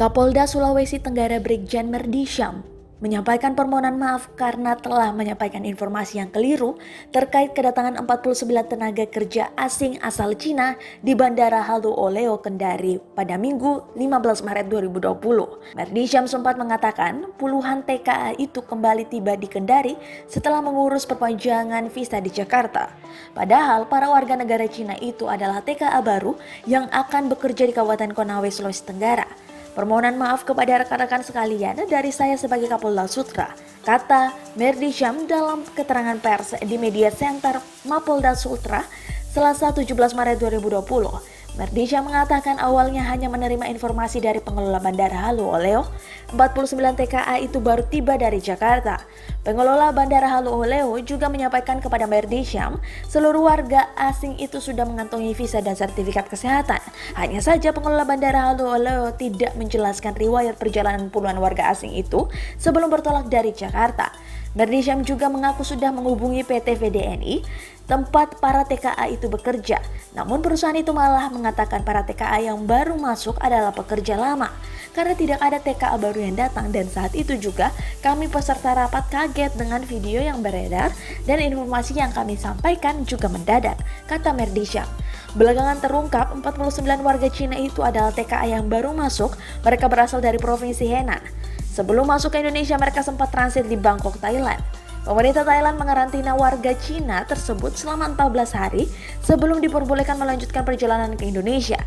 Kapolda Sulawesi Tenggara Brigjen Merdi Syam menyampaikan permohonan maaf karena telah menyampaikan informasi yang keliru terkait kedatangan 49 tenaga kerja asing asal Cina di Bandara Halu Oleo Kendari pada Minggu 15 Maret 2020. Merdi Syam sempat mengatakan puluhan TKA itu kembali tiba di Kendari setelah mengurus perpanjangan visa di Jakarta. Padahal para warga negara Cina itu adalah TKA baru yang akan bekerja di Kabupaten Konawe, Sulawesi Tenggara. Permohonan maaf kepada rekan-rekan sekalian dari saya sebagai Kapolda Sultra, kata Merdi Syam dalam keterangan pers di media center Mapolda Sultra Selasa 17 Maret 2020. Merdi Syam mengatakan awalnya hanya menerima informasi dari pengelola Bandara Halu Oleo. 49 TKA itu baru tiba dari Jakarta. Pengelola Bandara Halu Oleo juga menyampaikan kepada Merdi Syam seluruh warga asing itu sudah mengantongi visa dan sertifikat kesehatan. Hanya saja pengelola Bandara Halu Oleo tidak menjelaskan riwayat perjalanan puluhan warga asing itu sebelum bertolak dari Jakarta. Merdi Syam juga mengaku sudah menghubungi PT VDNI tempat para TKA itu bekerja. Namun perusahaan itu malah mengatakan para TKA yang baru masuk adalah pekerja lama karena tidak ada TKA baru yang datang, dan saat itu juga kami peserta rapat kaget dengan video yang beredar dan informasi yang kami sampaikan juga mendadak, kata Merdi Syam. Belakangan terungkap 49 warga Cina itu adalah TKA yang baru masuk. Mereka berasal dari Provinsi Henan. Sebelum masuk ke Indonesia, mereka sempat transit di Bangkok, Thailand. Pemerintah Thailand mengarantina warga Cina tersebut selama 14 hari sebelum diperbolehkan melanjutkan perjalanan ke Indonesia.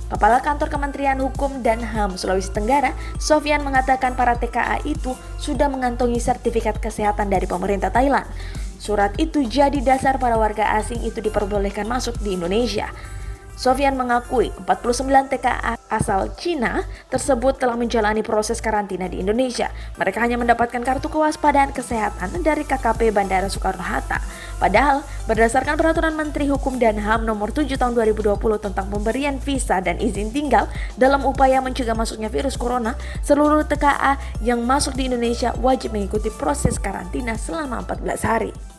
Kepala Kantor Kementerian Hukum dan HAM Sulawesi Tenggara, Sofyan, mengatakan para TKA itu sudah mengantongi sertifikat kesehatan dari pemerintah Thailand. Surat itu jadi dasar para warga asing itu diperbolehkan masuk di Indonesia. Sofyan mengakui 49 TKA asal Cina tersebut telah menjalani proses karantina di Indonesia. Mereka hanya mendapatkan kartu kewaspadaan kesehatan dari KKP Bandara Soekarno-Hatta. Padahal berdasarkan Peraturan Menteri Hukum dan HAM Nomor 7 Tahun 2020 tentang pemberian visa dan izin tinggal dalam upaya mencegah masuknya virus corona, seluruh TKA yang masuk di Indonesia wajib mengikuti proses karantina selama 14 hari.